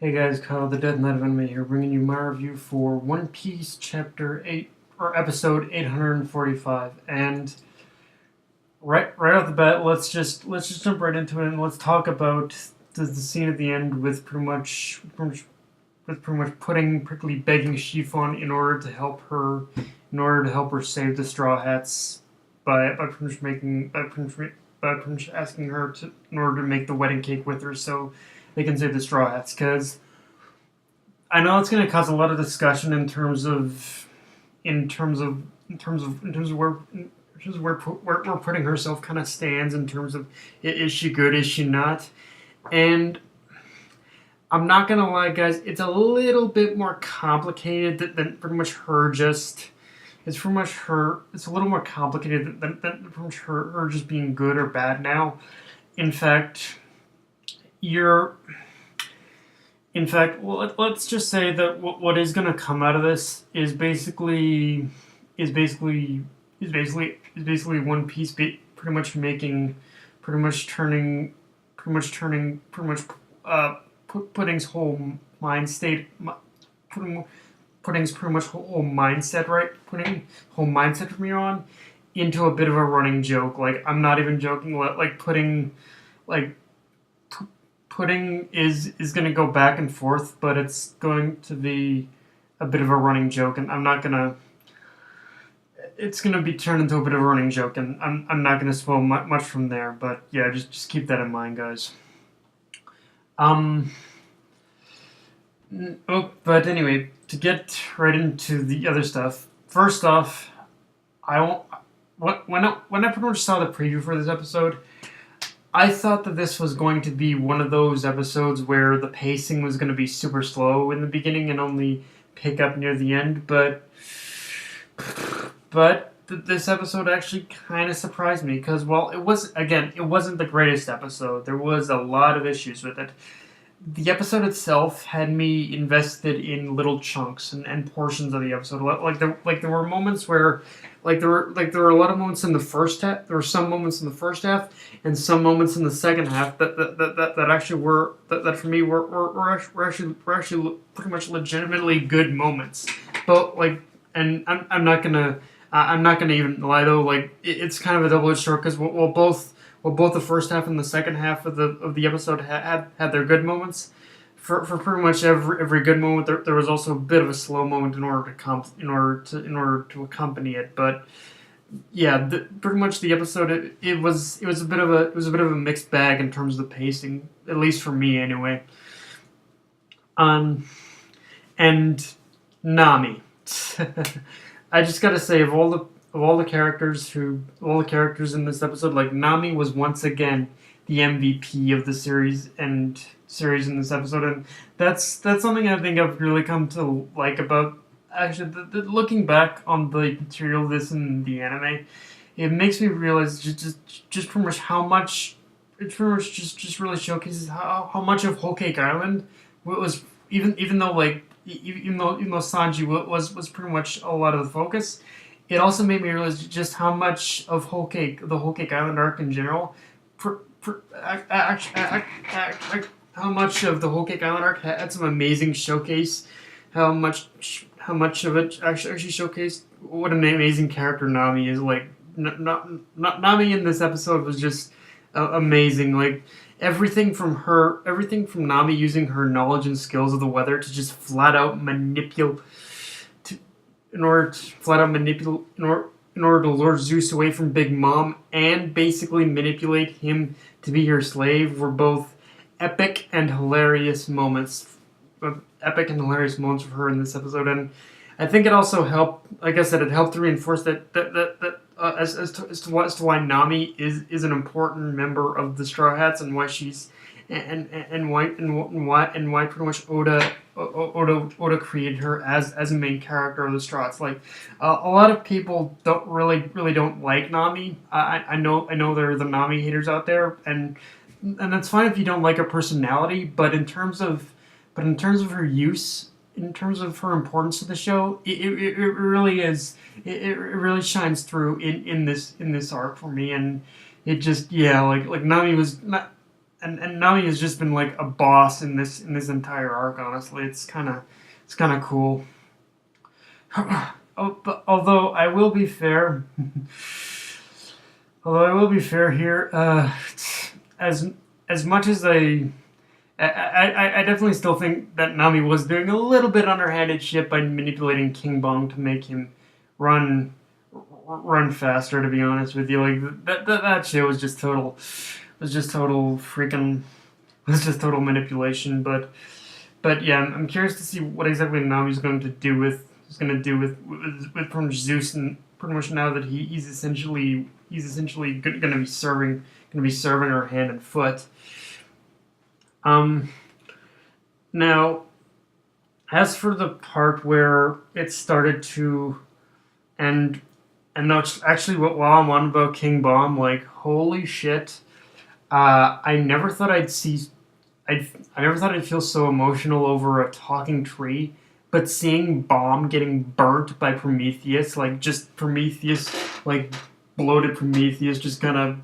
Hey guys, Kyle the Dead Knight of Anime here, bringing you my review for One Piece Chapter 8, or Episode 845. And right off the bat, let's just jump right into it and let's talk about the scene at the end with pretty much putting prickly begging Chiffon in order to help her save the Straw Hats by pretty much asking her to in order to make the wedding cake with her so they can save the Straw Hats. Because I know it's going to cause a lot of discussion in terms of where putting herself kind of stands in terms of, is she good, is she not, and I'm not gonna lie, guys, it's a little bit more complicated than pretty much her just. It's pretty much her. It's a little more complicated than pretty much her just being good or bad now. In fact, you're In fact, well, let's just say that what is going to come out of this is basically One Piece pretty much making, pretty much putting his whole mind state, putting his pretty much whole mindset right, putting whole mindset from here on into a bit of a running joke. Like, I'm not even joking. Like like pudding is going to go back and forth, but it's going to be a bit of a running joke, and I'm not gonna. It's going to be turned into a bit of a running joke, and I'm not going to spoil much from there. But yeah, just keep that in mind, guys. Um. But anyway, to get right into the other stuff. First off, I won't. When I pretty much saw the preview for this episode, I thought that this was going to be one of those episodes where the pacing was going to be super slow in the beginning and only pick up near the end, but this episode actually kind of surprised me because, well, it wasn't the greatest episode. There was a lot of issues with it. The episode itself had me invested in little chunks and portions of the episode. There were moments where, there were a lot of moments in the first half. There were some moments in the first half and some moments in the second half that actually that for me were actually pretty much legitimately good moments. But I'm not gonna even lie though. It's kind of a double-edged sword because both the first half and the second half of the episode had their good moments. For pretty much every good moment, there was also a bit of a slow moment in order to accompany it. But yeah, pretty much the episode it was a bit of a mixed bag in terms of the pacing, at least for me anyway. Um, and Nami. I just gotta say, of all the characters in this episode, like, Nami was once again the MVP of the series in this episode, and that's something I think I've really come to like about, actually, looking back on the material of this in the anime. It makes me realize just pretty much how much it pretty much just really showcases how much of Whole Cake Island was, even though Sanji was pretty much a lot of the focus. It also made me realize just how much of the Whole Cake Island arc in general, how much of the Whole Cake Island arc had some amazing showcase, how much of it actually showcased what an amazing character Nami is. Like, Nami in this episode was just amazing. Like, everything from Nami using her knowledge and skills of the weather to just flat out manipulate, in order to lure Zeus away from Big Mom and basically manipulate him to be her slave, were both epic and hilarious moments. For her in this episode, and I think it also helped. Like I said, it helped to reinforce as to why Nami is an important member of the Straw Hats, and why she's and why pretty much Oda created her as a main character of the Straw Hats. Like, a lot of people don't like Nami. I know there are the Nami haters out there, and that's fine if you don't like her personality. But in terms of her use, in terms of her importance to the show, it really is. It really shines through in this arc for me, and it just, yeah, like Nami was not. and Nami has just been like a boss in this entire arc. Honestly, it's kind of cool. Although I will be fair, here, as as much as I definitely still think that Nami was doing a little bit underhanded shit by manipulating Kingbaum to make him run run faster. To be honest with you, like that shit was just total manipulation. But yeah, I'm curious to see what exactly Nami's going to do with pretty much Zeus, and pretty much now that he's essentially going to be serving her hand and foot. Um, Now, as for the part where it started to, and no, actually, while I'm on about King Bomb, like holy shit, I never thought I never thought I'd feel so emotional over a talking tree, but seeing Bomb getting burnt by Prometheus, like just Prometheus, like bloated Prometheus, just kind of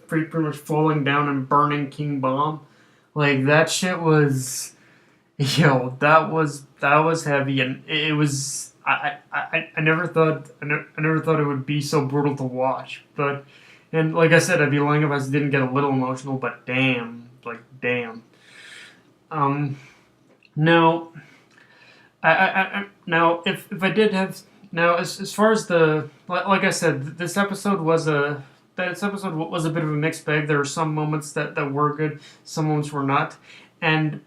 pretty much falling down and burning King Bomb, like that shit was, yo, that was heavy, and it was. I never thought I never thought it would be so brutal to watch, but and like I said, I'd be lying if I didn't get a little emotional. But damn, like damn. Um, Now, now if I did have now as far as like I said, this episode was a bit of a mixed bag. There were some moments that were good, some moments were not, and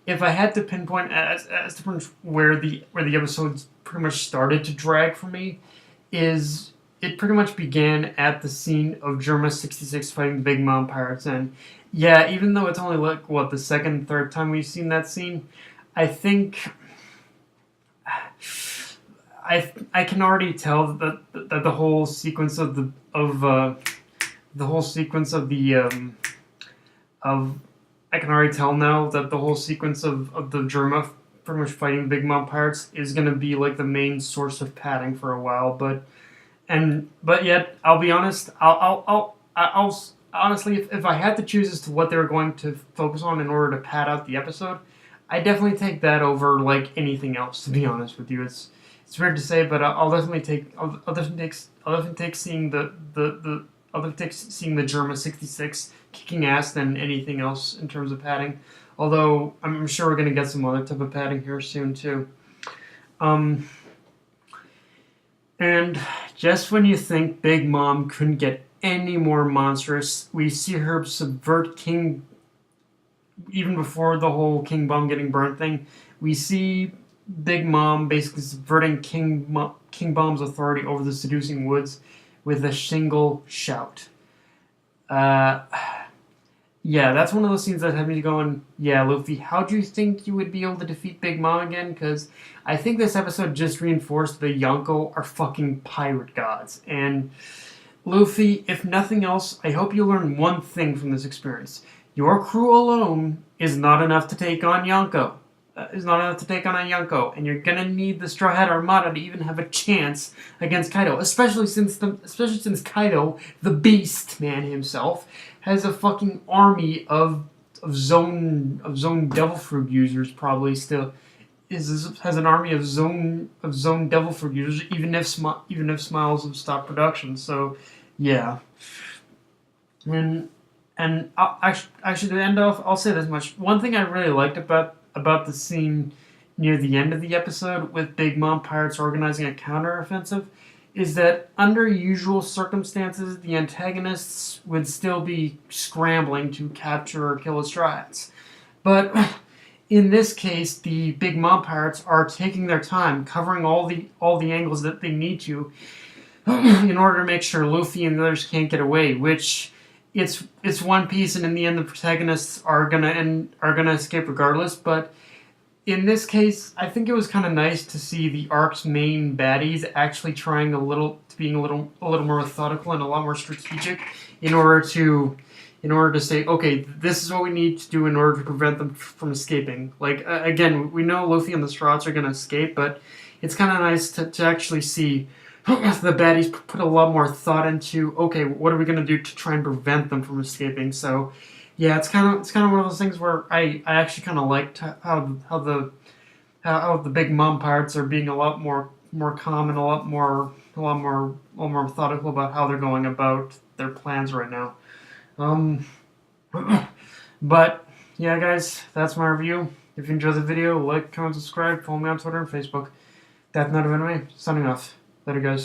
if I had to pinpoint as to where the episodes pretty much started to drag for me, is it pretty much began at the scene of Germa 66 fighting Big Mom Pirates, and yeah, even though it's only like what the second, third time we've seen that scene, I think I can already tell that the whole sequence of I can already tell now that the whole sequence of the Germa pretty much fighting Big Mom Pirates is gonna be like the main source of padding for a while, but yet I'll be honest, I'll honestly, if I had to choose as to what they were going to focus on in order to pad out the episode, I definitely take that over like anything else. To be honest with you, it's weird to say, but I'll definitely take seeing I'll definitely take seeing the Germa 66 kicking ass than anything else in terms of padding. Although I'm sure we're gonna get some other type of padding here soon too. Um, and just when you think Big Mom couldn't get any more monstrous, we see her subvert King. Even before the whole King Bomb getting burnt thing, we see Big Mom basically subverting King Bomb's authority over the seducing woods with a single shout. Uh, yeah, that's one of those scenes that had me going, yeah, Luffy, how do you think you would be able to defeat Big Mom again? Because I think this episode just reinforced the Yonko are fucking pirate gods. And Luffy, if nothing else, I hope you learn one thing from this experience. Your crew alone is not enough to take on Yonko. Is not enough to take on a Yonko, and you're gonna need the Straw Hat Armada to even have a chance against Kaido. Especially since Kaido, the Beast Man himself, has a fucking army of zone Devil Fruit users. Probably still has an army of zone Devil Fruit users. Even if Smiles have stopped production. So yeah, and actually to end off, I'll say this much. One thing I really liked about the scene near the end of the episode with Big Mom Pirates organizing a counteroffensive is that under usual circumstances, the antagonists would still be scrambling to capture or kill the Straw Hats. But in this case, the Big Mom Pirates are taking their time, covering all the angles that they need to in order to make sure Luffy and the others can't get away, which it's One Piece, and in the end, the protagonists are gonna escape regardless. But in this case, I think it was kind of nice to see the arc's main baddies actually trying being a little more methodical and a lot more strategic in order to say, okay, this is what we need to do in order to prevent them from escaping. Like again, we know Luffy and the Strats are gonna escape, but it's kind of nice to actually see the baddies put a lot more thought into, okay, what are we gonna do to try and prevent them from escaping? So, yeah, it's kind of one of those things where I actually kind of liked how the big mom pirates are being a lot more calm and a lot more methodical about how they're going about their plans right now. Um, but yeah, guys, that's my review. If you enjoyed the video, like, comment, subscribe, follow me on Twitter and Facebook. That's not even me. Signing off. Later, guys.